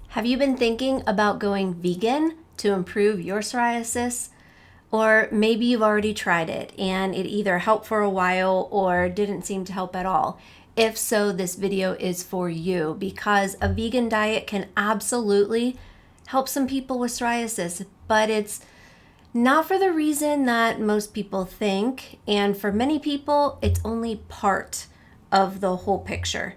Have you been thinking about going vegan to improve your psoriasis? Or maybe you've already tried it and it either helped for a while or didn't seem to help at all. If so, this video is for you because a vegan diet can absolutely help some people with psoriasis, but it's not for the reason that most people think. And for many people, it's only part of the whole picture.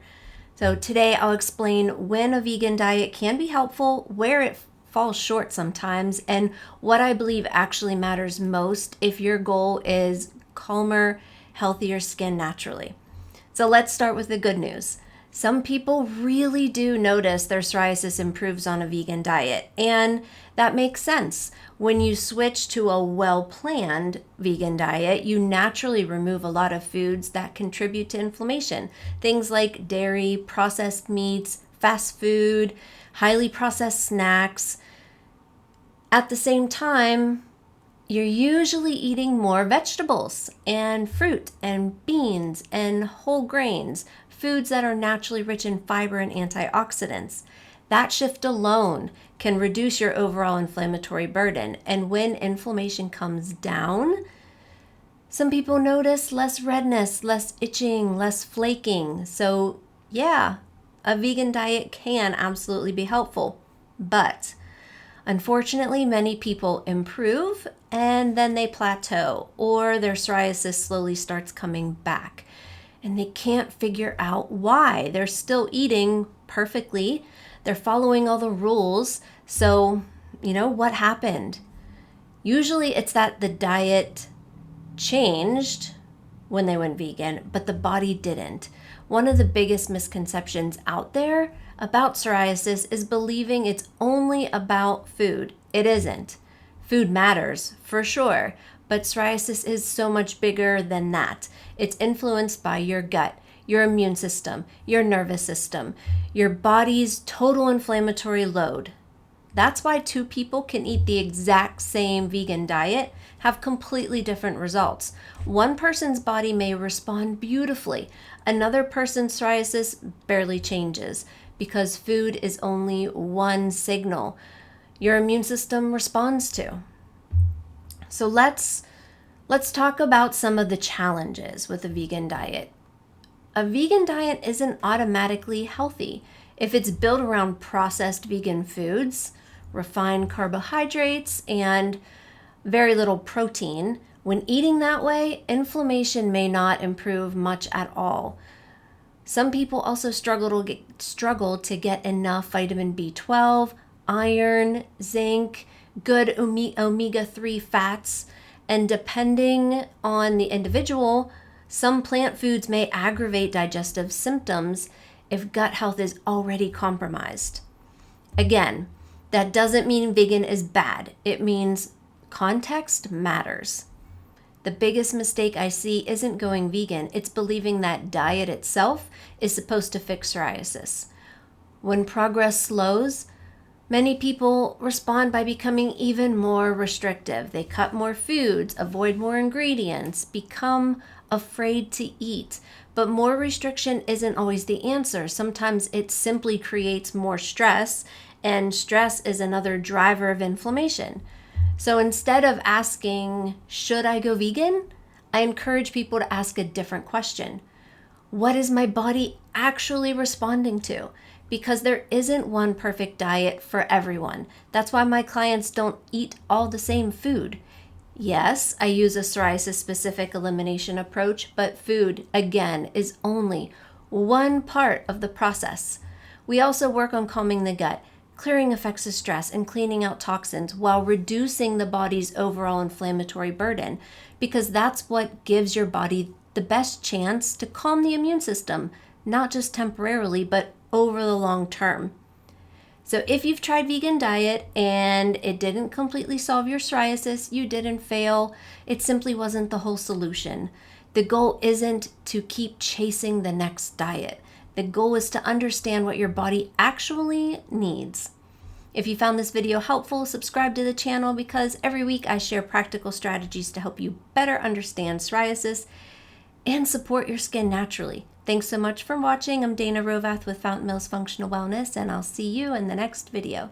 So today I'll explain when a vegan diet can be helpful, where it falls short sometimes, and what I believe actually matters most if your goal is calmer, healthier skin naturally. So let's start with the good news. Some people really do notice their psoriasis improves on a vegan diet, and that makes sense. When you switch to a well-planned vegan diet, you naturally remove a lot of foods that contribute to inflammation. Things like dairy, processed meats, fast food, highly processed snacks. At the same time, you're usually eating more vegetables and fruit and beans and whole grains, foods that are naturally rich in fiber and antioxidants. That shift alone can reduce your overall inflammatory burden. And when inflammation comes down, some people notice less redness, less itching, less flaking. So yeah, a vegan diet can absolutely be helpful. But unfortunately, many people improve and then they plateau, or their psoriasis slowly starts coming back. And they can't figure out why. They're still eating perfectly. They're following all the rules. So, what happened? Usually it's that the diet changed when they went vegan, but the body didn't. One of the biggest misconceptions out there about psoriasis is believing it's only about food. It isn't. Food matters, for sure, but psoriasis is so much bigger than that. It's influenced by your gut, your immune system, your nervous system, your body's total inflammatory load. That's why two people can eat the exact same vegan diet, have completely different results. One person's body may respond beautifully. Another person's psoriasis barely changes because food is only one signal your immune system responds to. So let's talk about some of the challenges with a vegan diet. A vegan diet isn't automatically healthy. If it's built around processed vegan foods, refined carbohydrates, and very little protein, when eating that way, inflammation may not improve much at all. Some people also struggle to get enough vitamin B12, iron, zinc, good omega-3 fats, and depending on the individual, some plant foods may aggravate digestive symptoms if gut health is already compromised. Again, that doesn't mean vegan is bad. It means context matters. The biggest mistake I see isn't going vegan. It's believing that diet itself is supposed to fix psoriasis. When progress slows, many people respond by becoming even more restrictive. They cut more foods, avoid more ingredients, become afraid to eat. But more restriction isn't always the answer. Sometimes it simply creates more stress, and stress is another driver of inflammation. So instead of asking, should I go vegan? I encourage people to ask a different question. What is my body actually responding to? Because there isn't one perfect diet for everyone. That's why my clients don't eat all the same food. Yes, I use a psoriasis-specific elimination approach, but food, again, is only one part of the process. We also work on calming the gut, clearing effects of stress, and cleaning out toxins while reducing the body's overall inflammatory burden, because that's what gives your body the best chance to calm the immune system, not just temporarily, but over the long term. So if you've tried vegan diet and it didn't completely solve your psoriasis, you didn't fail. It simply wasn't the whole solution. The goal isn't to keep chasing the next diet. The goal is to understand what your body actually needs. If you found this video helpful, subscribe to the channel because every week I share practical strategies to help you better understand psoriasis and support your skin naturally. Thanks so much for watching. I'm Dayna Hrovath with Fountain Mills Functional Wellness, and I'll see you in the next video.